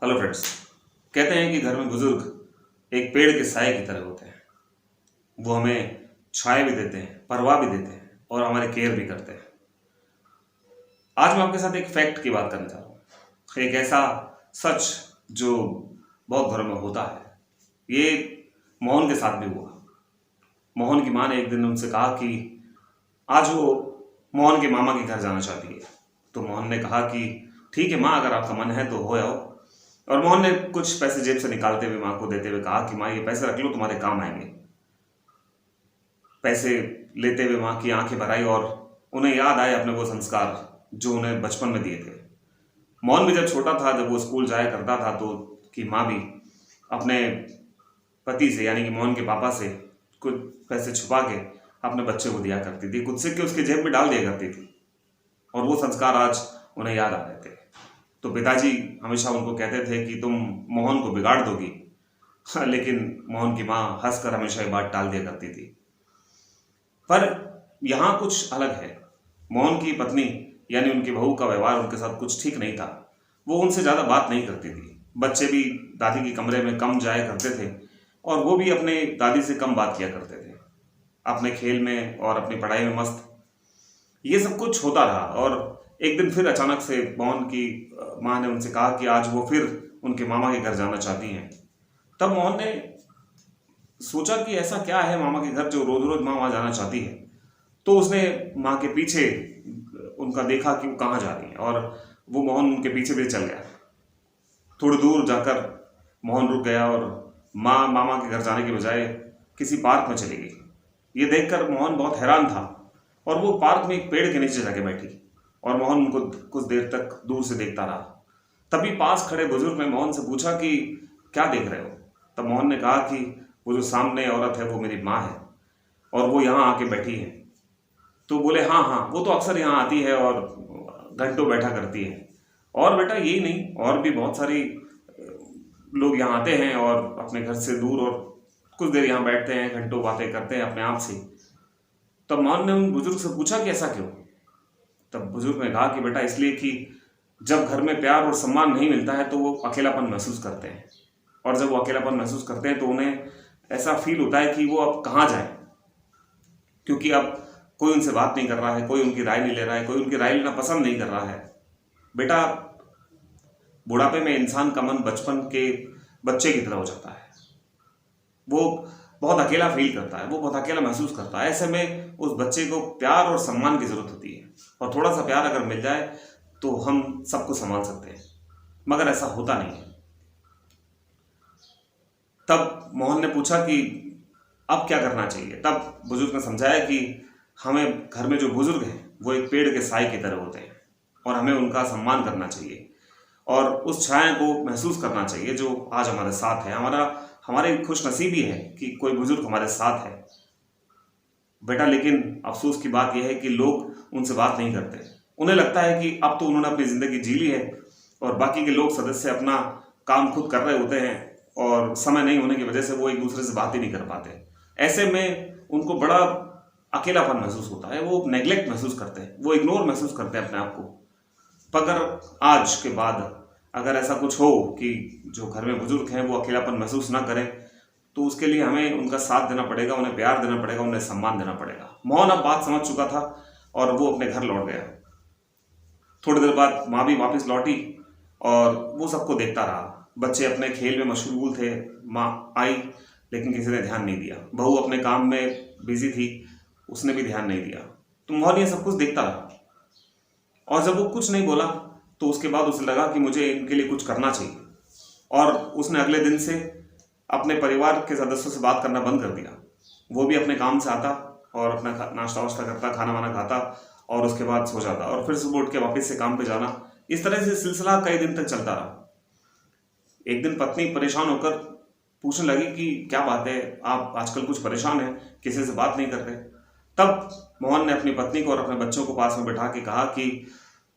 Hello friends. कहते हैं कि घर में बुजुर्ग एक पेड़ के साए की तरह होते हैं। वो हमें छाया भी देते हैं, परवाह भी देते हैं और हमारे केयर भी करते हैं। आज मैं आपके साथ एक फैक्ट की बात करना चाह रहा हूँ, एक ऐसा सच जो बहुत घरों में होता है। ये मोहन के साथ भी हुआ। मोहन की माँ ने एक दिन उनसे कहा कि आज वो मोहन के मामा के घर जाना चाहती है। तो मोहन ने कहा कि ठीक है माँ, अगर आपका मन है तो हो आओ। और मोहन ने कुछ पैसे जेब से निकालते हुए माँ को देते हुए कहा कि माँ ये पैसे रख लो, तुम्हारे काम आएंगे। पैसे लेते हुए माँ की आंखें भर आई और उन्हें याद आए अपने वो संस्कार जो उन्हें बचपन में दिए थे। मोहन भी जब छोटा था, जब वो स्कूल जाया करता था, तो कि माँ भी अपने पति से यानी कि मोहन के पापा से कुछ पैसे छुपा के अपने बच्चे को दिया करती थी, कुछ सिक्के उसके जेब में डाल दिया करती थी। और वो संस्कार आज उन्हें याद आ रहे थे। तो पिताजी हमेशा उनको कहते थे कि तुम मोहन को बिगाड़ दोगी। लेकिन मोहन की माँ हंसकर हमेशा ये बात टाल दिया करती थी। पर यहाँ कुछ अलग है। मोहन की पत्नी यानी उनकी बहू का व्यवहार उनके साथ कुछ ठीक नहीं था। वो उनसे ज़्यादा बात नहीं करती थी। बच्चे भी दादी के कमरे में कम जाया करते थे और वो भी अपने दादी से कम बात किया करते थे, अपने खेल में और अपनी पढ़ाई में मस्त। ये सब कुछ होता रहा और एक दिन फिर अचानक से मोहन की माँ ने उनसे कहा कि आज वो फिर उनके मामा के घर जाना चाहती हैं। तब मोहन ने सोचा कि ऐसा क्या है मामा के घर जो रोज रोज माँ वहाँ जाना चाहती है। तो उसने माँ के पीछे उनका देखा कि वो कहाँ जा रही है और वो मोहन उनके पीछे पीछे चल गया। थोड़ी दूर जाकर मोहन रुक गया और माँ मामा के घर जाने के बजाय किसी पार्क में चली गई। ये देखकर मोहन बहुत हैरान था और वो पार्क में एक पेड़ के नीचे जाके बैठी और मोहन उनको कुछ देर तक दूर से देखता रहा। तभी पास खड़े बुजुर्ग ने मोहन से पूछा कि क्या देख रहे हो। तब मोहन ने कहा कि वो जो सामने औरत है वो मेरी माँ है और वो यहाँ आके बैठी है। तो बोले हाँ हाँ, वो तो अक्सर यहाँ आती है और घंटों बैठा करती है। और बेटा यही नहीं, और भी बहुत सारी लोग यहाँ आते हैं और अपने घर से दूर और कुछ देर यहाँ बैठते हैं, घंटों बातें करते हैं अपने आप से। तब मोहन ने उन बुजुर्ग से पूछा कि ऐसा क्यों। तब बुजुर्ग ने कहा कि बेटा इसलिए कि जब घर में प्यार और सम्मान नहीं मिलता है तो वो अकेलापन महसूस करते हैं। और जब वो अकेलापन महसूस करते हैं तो उन्हें ऐसा फील होता है कि वो अब कहाँ जाए, क्योंकि अब कोई उनसे बात नहीं कर रहा है, कोई उनकी राय नहीं ले रहा है, कोई उनकी राय लेना पसंद नहीं कर रहा है। बेटा बुढ़ापे में इंसान का मन बचपन के बच्चे की तरह हो जाता है। वो बहुत अकेला फील करता है, वो बहुत अकेला महसूस करता है। ऐसे में उस बच्चे को प्यार और सम्मान की जरूरत होती है और थोड़ा सा प्यार अगर मिल जाए तो हम सबको संभाल सकते हैं, मगर ऐसा होता नहीं है। तब मोहन ने पूछा कि अब क्या करना चाहिए। तब बुजुर्ग ने समझाया कि हमें घर में जो बुजुर्ग हैं वो एक पेड़ के साए की तरह होते हैं और हमें उनका सम्मान करना चाहिए और उस छाया को महसूस करना चाहिए जो आज हमारे साथ है। हमारी खुशनसीबी है कि कोई बुजुर्ग हमारे साथ है बेटा। लेकिन अफसोस की बात यह है कि लोग उनसे बात नहीं करते। उन्हें लगता है कि अब तो उन्होंने अपनी ज़िंदगी जी ली है और बाकी के लोग सदस्य अपना काम खुद कर रहे होते हैं और समय नहीं होने की वजह से वो एक दूसरे से बात ही नहीं कर पाते। ऐसे में उनको बड़ा अकेलापन महसूस होता है, वो नेग्लेक्ट महसूस करते हैं, वो इग्नोर महसूस करते हैं अपने आप को। अगर आज के बाद अगर ऐसा कुछ हो कि जो घर में बुजुर्ग हैं वो अकेलापन महसूस ना करें, तो उसके लिए हमें उनका साथ देना पड़ेगा, उन्हें प्यार देना पड़ेगा, उन्हें सम्मान देना पड़ेगा। मोहन अब बात समझ चुका था और वो अपने घर लौट गया। थोड़ी देर बाद माँ भी वापस लौटी और वो सबको देखता रहा। बच्चे अपने खेल में मशगूल थे, माँ आई लेकिन किसी ने ध्यान नहीं दिया। बहू अपने काम में बिजी थी, उसने भी ध्यान नहीं दिया। तो मोहन ये सब कुछ देखता रहा और जब वो कुछ नहीं बोला तो उसके बाद उसे लगा कि मुझे इनके लिए कुछ करना चाहिए और उसने अगले दिन से अपने परिवार के सदस्यों से बात करना बंद कर दिया। वो भी अपने काम से आता और अपना नाश्ता वाश्ता करता, खाना वाना खाता और उसके बाद सो जाता और फिर सुबह उठ के वापस से काम पे जाना। इस तरह से सिलसिला कई दिन तक चलता रहा। एक दिन पत्नी परेशान होकर पूछने लगी कि क्या बात है, आप आजकल कुछ परेशान हैं, किसी से बात नहीं करते। तब मोहन ने अपनी पत्नी को और अपने बच्चों को पास में बैठा के कहा कि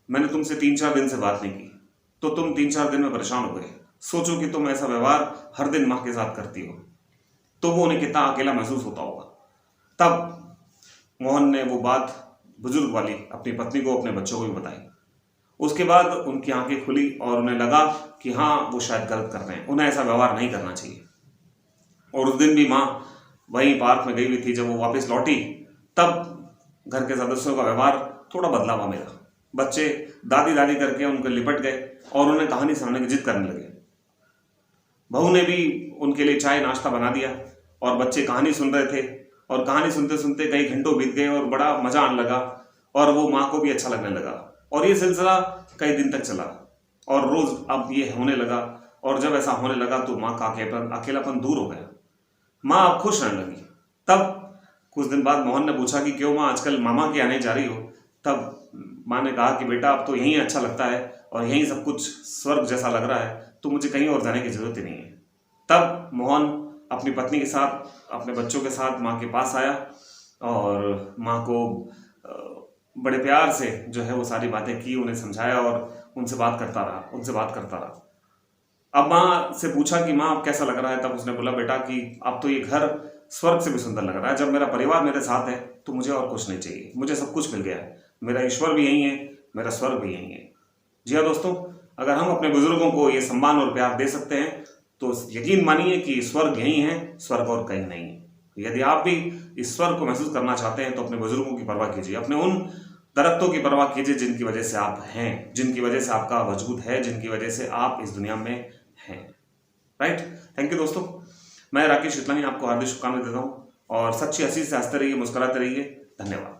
मैंने तुमसे 3-4 दिन से बात नहीं की तो तुम 3-4 दिन में परेशान हो गए। सोचो कि तुम ऐसा व्यवहार हर दिन माँ के साथ करती हो तो वो उन्हें कितना अकेला महसूस होता होगा। तब मोहन ने वो बात बुजुर्ग वाली अपनी पत्नी को, अपने बच्चों को भी बताई उसके बाद उनकी आंखें खुली और उन्हें लगा कि हाँ, वो शायद गलत कर रहे हैं, उन्हें ऐसा व्यवहार नहीं करना चाहिए। और उस दिन भी माँ वहीं पार्क में गई हुई थी। जब वो वापस लौटी तब घर के सदस्यों का व्यवहार थोड़ा बदला हुआ मिला। बच्चे दादी दादी करके उनको लिपट गए और उन्हें कहानी सुनाने की जिद करने लगे। बहू ने भी उनके लिए चाय नाश्ता बना दिया और बच्चे कहानी सुन रहे थे और कहानी सुनते सुनते कई घंटों बीत गए और बड़ा मजा आने लगा और वो माँ को भी अच्छा लगने लगा। और ये सिलसिला कई दिन तक चला और रोज अब ये होने लगा। और जब ऐसा होने लगा तो माँ का अकेलापन दूर हो गया। माँ अब खुश रहने लगी। तब कुछ दिन बाद मोहन ने पूछा कि क्यों माँ आजकल मामा के आने जा रही हो? तब माँ ने कहा कि बेटा अब तो यहीं अच्छा लगता है और यहीं सब कुछ स्वर्ग जैसा लग रहा है, तो मुझे कहीं और जाने की जरूरत ही नहीं है। तब मोहन अपनी पत्नी के साथ, अपने बच्चों के साथ माँ के पास आया और माँ को बड़े प्यार से जो है वो सारी बातें की, उन्हें समझाया और उनसे बात करता रहा। अब माँ से पूछा कि माँ अब कैसा लग रहा है? तब उसने बोला बेटा कि अब तो ये घर स्वर्ग से भी सुंदर लग रहा है। जब मेरा परिवार मेरे साथ है तो मुझे और कुछ नहीं चाहिए, मुझे सब कुछ मिल गया है। मेरा ईश्वर भी यही है, मेरा स्वर्ग भी यही है। जी हाँ दोस्तों, अगर हम अपने बुजुर्गों को ये सम्मान और प्यार दे सकते हैं तो यकीन मानिए कि स्वर्ग यही है, स्वर्ग और कहीं नहीं है। यदि आप भी इस स्वर्ग को महसूस करना चाहते हैं तो अपने बुजुर्गों की परवाह कीजिए, अपने उन दरख्तों की परवाह कीजिए जिनकी वजह से आप हैं, जिनकी वजह से आपका वजूद है, जिनकी वजह से आप इस दुनिया में हैं। राइट। थैंक यू दोस्तों। मैं राकेश इतलानी आपको हार्दिक शुभकामनाएं देता हूँ और सच्ची हंसी से हंसते रहिए, मुस्कुराते रहिए। धन्यवाद।